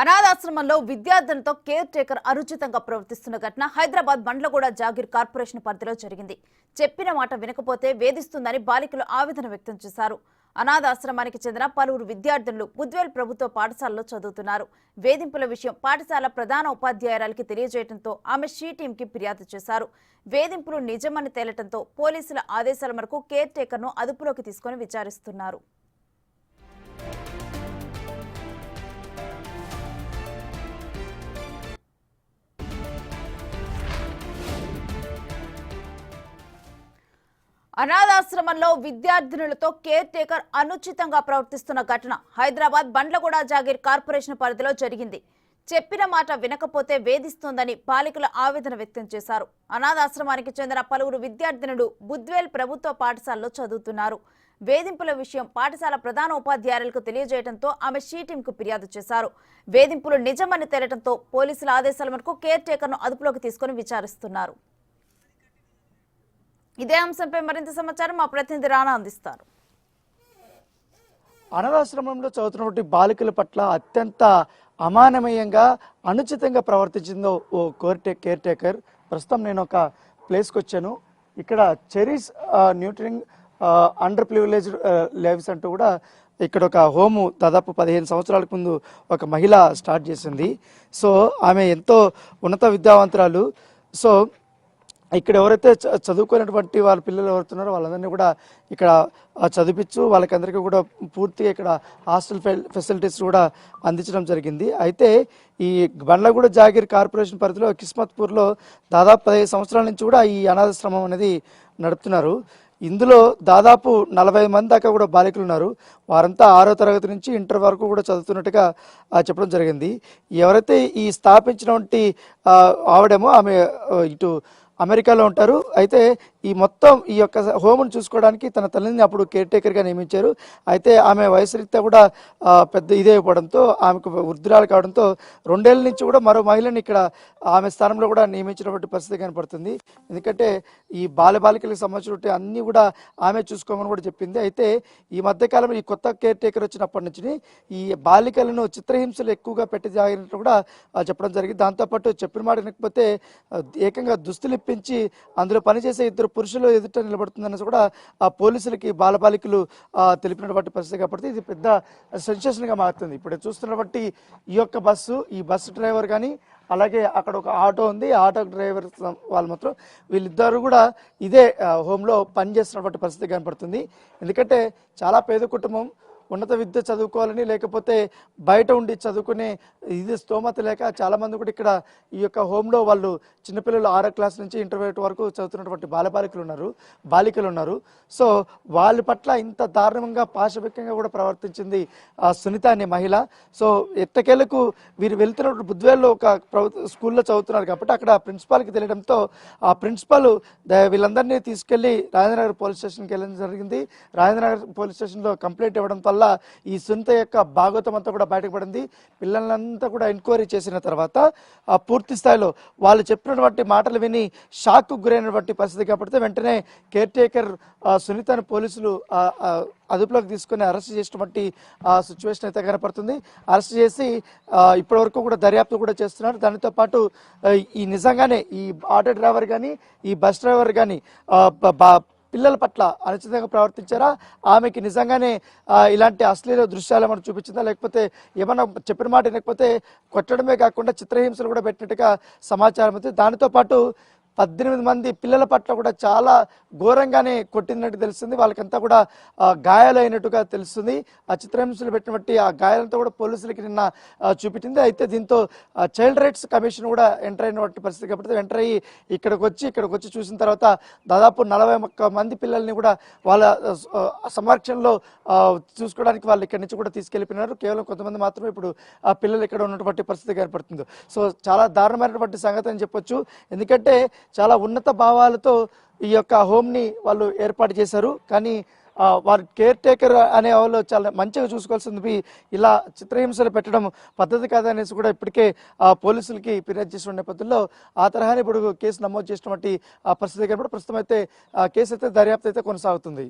అనాథాశ్రమంలో విద్యార్థులతో care taker అనుచితంగా ప్రవర్తిస్తున్న ఘటన Hyderabad Bandlaguda jagir corporation పరిధిలో జరిగింది. చెప్పిన మాట వినకపోతే వేధిస్తుందని బాలికలు ఆవేదన వ్యక్తం చేశారు. అనాథాశ్రమానికి చెందిన పలువురు విద్యార్థులు బుద్వేల్ ప్రభుత్వ పాఠశాలలో చదువుతున్నారు. వేధింపుల విషయం పాఠశాల ప్రధాన ఉపాధ్యాయురాలికి తెలియజేయడంతో ఆమె షీ టీంకి ఫిర్యాదు చేశారు. వేధింపులు నిజమని తేలటంతో పోలీసుల ఆదేశాల మేరకు కేర్ టేకర్ను అదుపులోకి తీసుకుని విచారిస్తున్నారు. అనాథాశ్రమంలో విద్యార్థినులతో కేర్ టేకర్ అనుచితంగా ప్రవర్తిస్తున్న ఘటన హైదరాబాద్ బండ్లగూడ జాగీర్ కార్పొరేషన్ పరిధిలో జరిగింది. చెప్పిన మాట వినకపోతే వేధిస్తోందని బాలికలు ఆవేదన వ్యక్తం చేశారు. అనాథాశ్రమానికి చెందిన పలువురు విద్యార్థినులు బుద్వేల్ ప్రభుత్వ పాఠశాలలో చదువుతున్నారు. వేధింపుల విషయం పాఠశాల ప్రధాన ఉపాధ్యాయులకు తెలియజేయడంతో ఆమె షీ టీంకు ఫిర్యాదు చేశారు. వేధింపులు నిజమని తేలటంతో పోలీసుల ఆదేశాల మేరకు కేర్ టేకర్ను అదుపులోకి తీసుకుని విచారిస్తున్నారు. ఇదే అంశంపై మరింత సమాచారం మా ప్రతినిధి రానా అందిస్తారు. అనాథాశ్రమంలో చదువుతున్నటువంటి బాలికల పట్ల అత్యంత అమానవీయంగా అనుచితంగా ప్రవర్తించిందో ఓ కేర్ టేకర్. ప్రస్తుతం నేను ఒక ప్లేస్కి వచ్చాను. ఇక్కడ చెరీస్ న్యూట్రింగ్ అండర్ ప్రివిలేజ్డ్ లైవ్స్ అంటూ కూడా ఇక్కడ ఒక హోము దాదాపు 15 సంవత్సరాల ముందు ఒక మహిళ స్టార్ట్ చేసింది. సో ఆమె ఎంతో ఉన్నత విద్యావంతురాలు. సో ఇక్కడ ఎవరైతే చదువుకున్నటువంటి వాళ్ళ పిల్లలు ఎవరుతున్నారో వాళ్ళందరినీ కూడా ఇక్కడ చదివించు వాళ్ళకందరికీ కూడా పూర్తిగా ఇక్కడ హాస్టల్ ఫెసిలిటీస్ కూడా అందించడం జరిగింది. అయితే ఈ బండ్లగూడ జాగీర్ కార్పొరేషన్ పరిధిలో కిస్మత్పూర్లో దాదాపు 15 సంవత్సరాల నుంచి కూడా ఈ అనాథాశ్రమం అనేది నడుపుతున్నారు. ఇందులో దాదాపు 40 మంది దాకా కూడా బాలికలు ఉన్నారు. వారంతా 6వ తరగతి నుంచి ఇంటర్ వరకు కూడా చదువుతున్నట్టుగా చెప్పడం జరిగింది. ఎవరైతే ఈ స్థాపించినటువంటి ఆవిడేమో ఆమె ఇటు అమెరికాలో ఉంటారు. అయితే ఈ మొత్తం ఈ యొక్క హోమ్ను చూసుకోవడానికి తన తల్లిని అప్పుడు కేర్ టేకర్గా నియమించారు. అయితే ఆమె వయసు రీత్యా కూడా పెద్ద ఇదే అయిపోవడంతో ఆమెకు వృద్ధురాలు కావడంతో 2 ఏళ్ల నుంచి కూడా మరో మహిళని ఇక్కడ ఆమె స్థానంలో కూడా నియమించినటువంటి పరిస్థితి కనపడుతుంది. ఎందుకంటే ఈ బాలికలకు సంబంధించినటువంటి అన్నీ కూడా ఆమె చూసుకోమని కూడా చెప్పింది. అయితే ఈ మధ్యకాలంలో ఈ కొత్త కేర్ టేకర్ వచ్చినప్పటి నుంచి ఈ బాలికలను చిత్రహింసలు ఎక్కువగా పెట్టి జాగినట్టు కూడా చెప్పడం జరిగింది. దాంతోపాటు చెప్పిన మాట వినకపోతే ఏకంగా దుస్తులు ఇప్పించి అందులో పనిచేసే 2 పురుషులు ఎదుట నిలబడుతుందని కూడా ఆ పోలీసులకి బాలికలు తెలిపినటువంటి పరిస్థితి కాబట్టి ఇది పెద్ద సెన్సేషన్గా మారుతుంది. ఇప్పుడు చూస్తున్నటువంటి ఈ యొక్క ఈ బస్సు డ్రైవర్ కానీ అలాగే అక్కడ ఒక ఆటో ఉంది. ఆటో డ్రైవర్ వాళ్ళు మాత్రం వీళ్ళిద్దరు కూడా ఇదే హోమ్లో పనిచేస్తున్నటువంటి పరిస్థితి కనపడుతుంది. ఎందుకంటే చాలా పేద కుటుంబం, ఉన్నత విద్య చదువుకోవాలని లేకపోతే బయట ఉండి చదువుకునే ఇది స్తోమత లేక చాలామంది కూడా ఇక్కడ ఈ యొక్క హోమ్లో వాళ్ళు చిన్నపిల్లలు 6వ క్లాస్ నుంచి ఇంటర్మీడియట్ వరకు చదువుతున్నటువంటి బాలికలు ఉన్నారు. సో వాళ్ళ పట్ల ఇంత దారుణంగా పాశవికంగా కూడా ప్రవర్తించింది సునీత అనే మహిళ. సో ఎట్టకేలకు వీరు వెళ్తున్నప్పుడు బుద్వేల్లో ఒక స్కూల్లో చదువుతున్నారు కాబట్టి అక్కడ ప్రిన్సిపాల్కి తెలియడంతో ఆ ప్రిన్సిపాల్ వీళ్ళందరినీ తీసుకెళ్లి రాజేంద్రనగర్ పోలీస్ స్టేషన్కి వెళ్ళడం జరిగింది. రాజేంద్రనగర్ పోలీస్ స్టేషన్లో కంప్లైంట్ ఇవ్వడం వల్ల ఈ సునీత యొక్క భాగవతం అంతా కూడా బయటపడింది. పిల్లలంతా కూడా ఎంక్వైరీ చేసిన తర్వాత పూర్తి స్థాయిలో వాళ్ళు చెప్పినటువంటి మాటలు విని షాక్ గురైనటువంటి పరిస్థితి కాబట్టి వెంటనే కేర్ టేకర్ సునీతను పోలీసులు అదుపులోకి తీసుకుని అరెస్ట్ చేసినటువంటి సిచ్యువేషన్ అయితే కనపడుతుంది. అరెస్ట్ చేసి ఇప్పటి వరకు కూడా దర్యాప్తు కూడా చేస్తున్నారు. దానితో పాటు ఈ నిజంగానే ఈ ఆటో డ్రైవర్ కానీ ఈ బస్ డ్రైవర్ కానీ పిల్లల పట్ల అనుచితంగా ప్రవర్తించారా, ఆమెకి నిజంగానే ఇలాంటి అశ్లీల దృశ్యాలు ఏమైనా చూపించిందా, లేకపోతే ఏమన్నా చెప్పిన మాట వినకపోతే కొట్టడమే కాకుండా చిత్రహింసలు కూడా పెట్టినట్టుగా సమాచారం ఉంది. దానితో పాటు 18 మంది పిల్లల పట్ల కూడా చాలా ఘోరంగానే కొట్టినట్టు తెలుస్తుంది. వాళ్ళకంతా కూడా గాయాలైనట్టుగా తెలుస్తుంది. ఆ చిత్రహింసలు పెట్టినట్టు ఆ గాయాలతో కూడా పోలీసులకి నిన్న చూపించింది. అయితే దీంతో చైల్డ్ రైట్స్ కమిషన్ కూడా ఎంటర్ అయినటువంటి పరిస్థితి కాబట్టి ఎంటర్ అయ్యి ఇక్కడికి వచ్చి చూసిన తర్వాత దాదాపు 41 మంది పిల్లల్ని కూడా వాళ్ళ సంరక్షణలో చూసుకోవడానికి వాళ్ళు ఇక్కడి నుంచి కూడా తీసుకెళ్ళిపోయినారు. కేవలం కొంతమంది మాత్రమే ఇప్పుడు ఆ పిల్లలు ఇక్కడ ఉన్నటువంటి పరిస్థితి కనపడుతుంది. సో చాలా దారుణమైనటువంటి సంగతి అని చెప్పొచ్చు. ఎందుకంటే చాలా ఉన్నత భావాలతో ఈ యొక్క హోమ్ని వాళ్ళు ఏర్పాటు చేశారు. కానీ వారు కేర్ టేకర్ అనే వాళ్ళు చాలా మంచిగా చూసుకోవాల్సింది ఇలా చిత్రహింసలు పెట్టడం పద్ధతి కాదనేసి కూడా ఇప్పటికే పోలీసులకి ఫిర్యాదు చేసిన నేపథ్యంలో ఆ తరహానే ఇప్పుడు కేసు నమోదు చేసినటువంటి పరిస్థితి కాబట్టి ప్రస్తుతం అయితే కేసు అయితే దర్యాప్తు అయితే కొనసాగుతుంది.